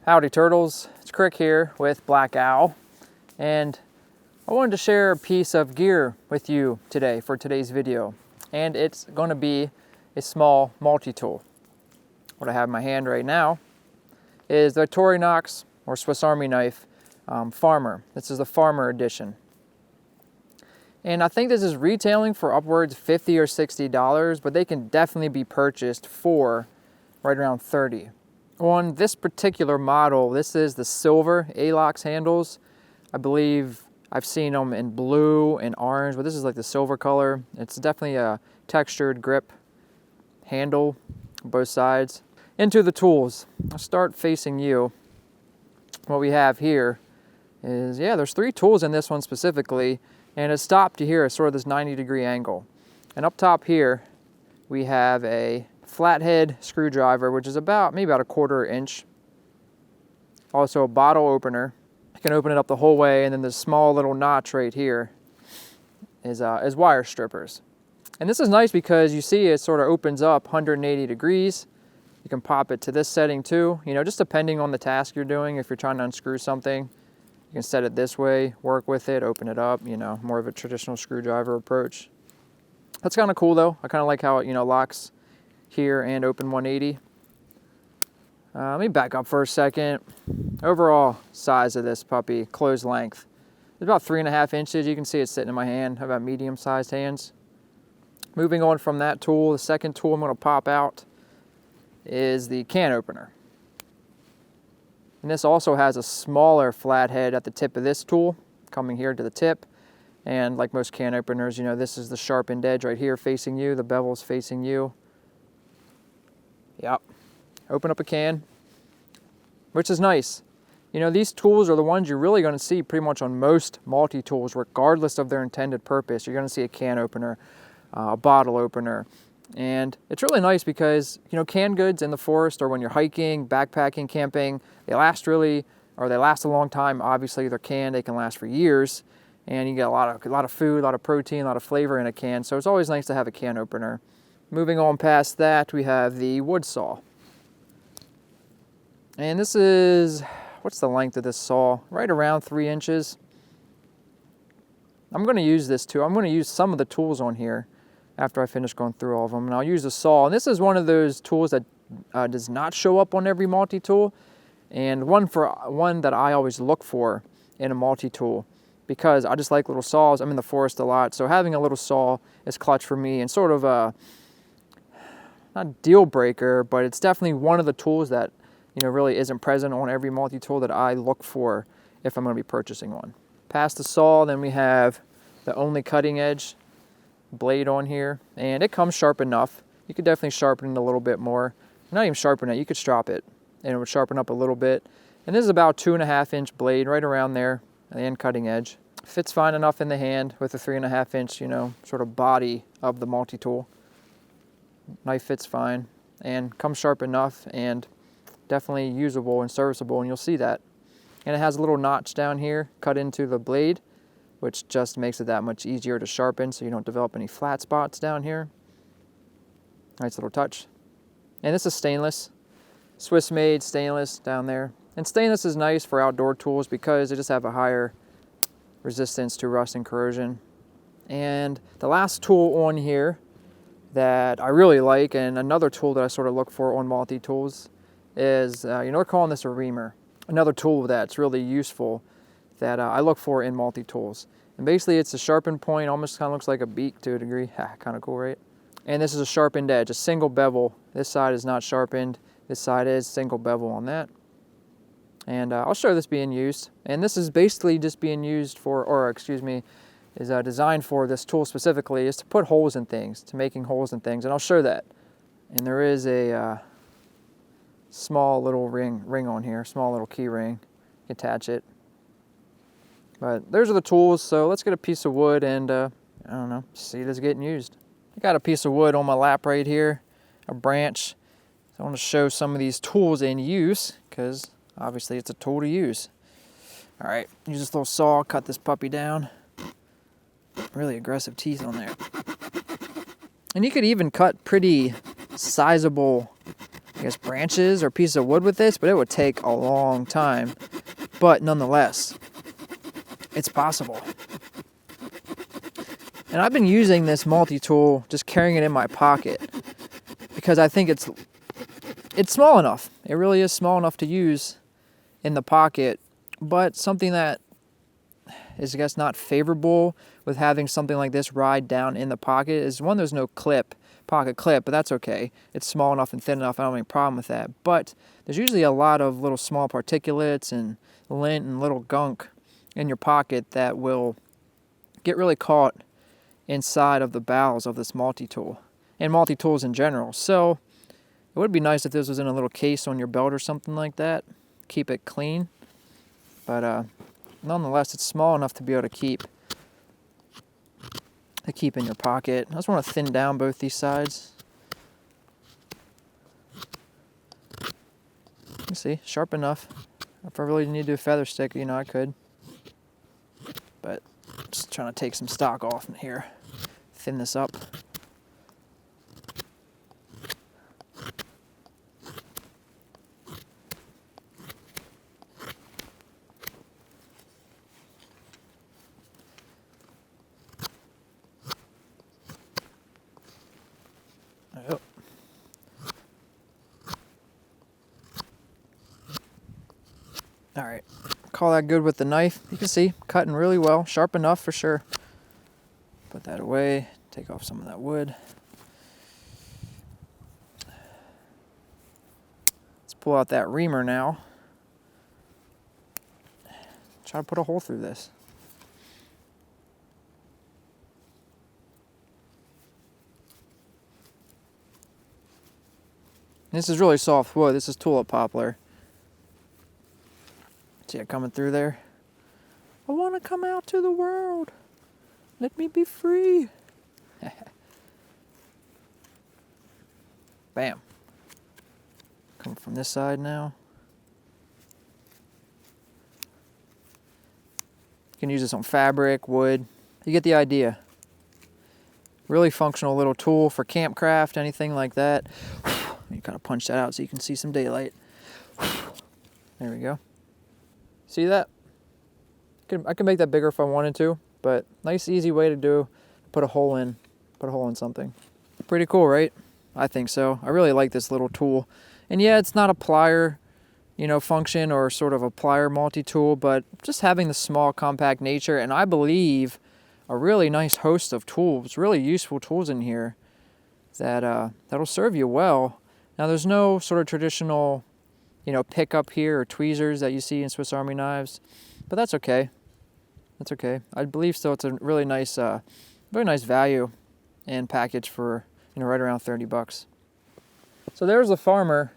Howdy turtles, it's Krik here with Black Owl, and I wanted to share a piece of gear with you today for today's video, and it's going to be a small multi-tool. What I have in my hand right now is the Victorinox or Swiss Army knife Farmer. This is the Farmer edition. And I think this is retailing for upwards $50 or $60, but they can definitely be purchased for right around $30. On this particular model, this is the silver A-locks handles. I believe I've seen them in blue and orange, but this is like the silver color. It's definitely a textured grip handle on both sides. Into the tools. I'll start facing you. What we have here is, there's 3 tools in this one specifically, and it's stopped here at sort of this 90-degree angle. And up top here, we have a flathead screwdriver, which is maybe about a 1/4 inch. Also a bottle opener. You can open it up the whole way, and then this small little notch right here is wire strippers. And this is nice because you see it sort of opens up 180 degrees. You can pop it to this setting too, just depending on the task you're doing. If you're trying to unscrew something, you can set it this way, work with it, open it up, more of a traditional screwdriver approach. That's kind of cool though. I kind of like how it, locks here and open 180. Let me back up for a second. Overall size of this puppy, closed length, it's about 3.5 inches. You can see it sitting in my hand. I've got medium-sized hands. Moving on from that tool, the second tool I'm going to pop out is the can opener. And this also has a smaller flathead at the tip of this tool, coming here to the tip. And like most can openers, this is the sharpened edge right here facing you. The bevel's facing you. Yep. Open up a can, which is nice. These tools are the ones you're really going to see pretty much on most multi-tools, regardless of their intended purpose. You're going to see a can opener, a bottle opener. And it's really nice because, canned goods in the forest or when you're hiking, backpacking, camping, they last a long time. Obviously, they're canned, they can last for years. And you get a lot of food, a lot of protein, a lot of flavor in a can. So it's always nice to have a can opener. Moving on past that, we have the wood saw. And this is, what's the length of this saw? Right around 3 inches. I'm going to use this too. I'm going to use some of the tools on here after I finish going through all of them. And I'll use the saw. And this is one of those tools that does not show up on every multi-tool. And one that I always look for in a multi-tool, because I just like little saws. I'm in the forest a lot. So having a little saw is clutch for me, and sort of a, not deal breaker, but it's definitely one of the tools that really isn't present on every multi-tool that I look for if I'm going to be purchasing one. Past the saw, then we have the only cutting edge blade on here, and it comes sharp enough. You could definitely sharpen it a little bit more. Not even sharpen it, you could strop it and it would sharpen up a little bit. And this is about 2.5 inch blade right around there at the end cutting edge. Fits fine enough in the hand with the 3.5 inch sort of body of the multi-tool. Knife fits fine and comes sharp enough and definitely usable and serviceable, and you'll see that. And it has a little notch down here cut into the blade, which just makes it that much easier to sharpen so you don't develop any flat spots down here. Nice little touch. And this is stainless, Swiss made stainless down there. And stainless is nice for outdoor tools because they just have a higher resistance to rust and corrosion. And the last tool on here that I really like, and another tool that I sort of look for on multi-tools, is, we're calling this a Reamer. Another tool that's really useful that I look for in multi-tools. And basically it's a sharpened point, almost kind of looks like a beak to a degree. Kind of cool, right? And this is a sharpened edge, a single bevel. This side is not sharpened, this side is single bevel on that. And I'll show this being used. And this is basically just being used is designed for this tool specifically, is to put holes in things, to making holes in things, and I'll show that. And there is a small little ring on here, small little key ring. You can attach it. But those are the tools, so let's get a piece of wood and, see this getting used. I got a piece of wood on my lap right here, a branch. So I want to show some of these tools in use, because obviously it's a tool to use. All right, use this little saw, cut this puppy down. Really aggressive teeth on there. And you could even cut pretty sizable I guess, branches or pieces of wood with this, but it would take a long time. But nonetheless, it's possible. And I've been using this multi-tool, just carrying it in my pocket, because I think it's small enough. It really is small enough to use in the pocket, but something that is, I guess, not favorable with having something like this ride down in the pocket is, one, there's no pocket clip, but that's okay. It's small enough and thin enough, I don't have any problem with that. But there's usually a lot of little small particulates and lint and little gunk in your pocket that will get really caught inside of the bowels of this multi-tool and multi-tools in general. So it would be nice if this was in a little case on your belt or something like that. Keep it clean. But nonetheless, it's small enough to be able to keep in your pocket. I just want to thin down both these sides. You see, sharp enough. If I really need to do a feather stick, you know, I could. But just trying to take some stock off in here. Thin this up. Yep. All right, call that good with the knife. You can see, cutting really well, sharp enough for sure. Put that away, take off some of that wood. Let's pull out that reamer now. Try to put a hole through this. This is really soft wood. This is tulip poplar. See it coming through there? I want to come out to the world. Let me be free. Bam. Come from this side now. You can use this on fabric, wood. You get the idea. Really functional little tool for campcraft, anything like that. You kind of punch that out so you can see some daylight. There we go. See that? I can make that bigger if I wanted to, but nice easy way to do, put a hole in something. Pretty cool, right? I think so. I really like this little tool. And yeah, it's not a plier, you know, function or sort of a plier multi-tool, but just having the small compact nature, and I believe a really nice host of tools, really useful tools in here that that'll serve you well. Now there's no sort of traditional, you know, pickup here or tweezers that you see in Swiss Army knives, but that's okay. That's okay. I believe still it's a really nice, very nice value and package for, you know, right around 30 bucks. So there's the farmer.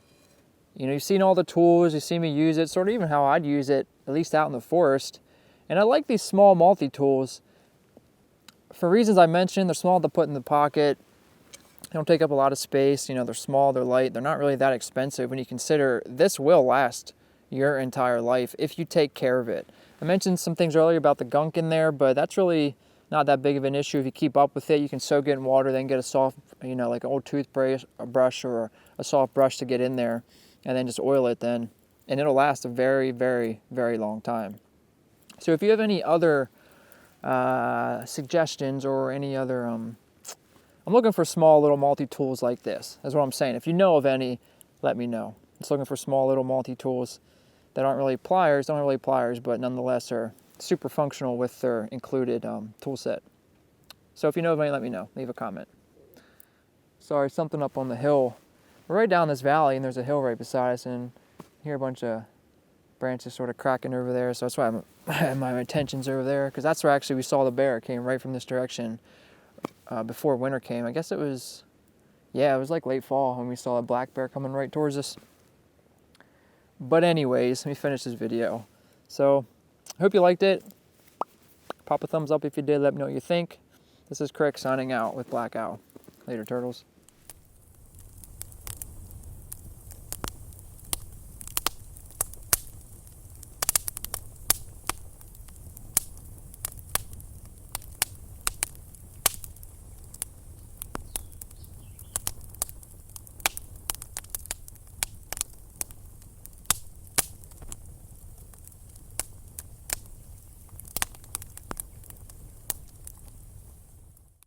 You know, you've seen all the tools, you've seen me use it, sort of even how I'd use it, at least out in the forest. And I like these small multi-tools. For reasons I mentioned, they're small to put in the pocket. They don't take up a lot of space. You know, they're small, they're light, they're not really that expensive when you consider this will last your entire life if you take care of it. I mentioned some things earlier about the gunk in there, but that's really not that big of an issue if you keep up with it. You can soak it in water, then get a soft, you know, like an old toothbrush, a brush, or a soft brush to get in there, and then just oil it then, and it'll last a very, very, very long time. So if you have any other suggestions or any other, I'm looking for small little multi-tools like this. That's what I'm saying. If you know of any, let me know. Just looking for small little multi-tools that aren't really pliers, but nonetheless are super functional with their included tool set. So if you know of any, let me know. Leave a comment. Sorry, something up on the hill. We're right down this valley, and there's a hill right beside us, and you hear a bunch of branches sort of cracking over there. So that's why my attention's over there, because that's where actually we saw the bear. It came right from this direction before winter came. I guess it was, yeah, it was like late fall when we saw a black bear coming right towards us. But anyways, let me finish this video. So I hope you liked it. Pop a thumbs up if you did. Let me know what you think. This is Krik signing out with Black Owl. Later, turtles.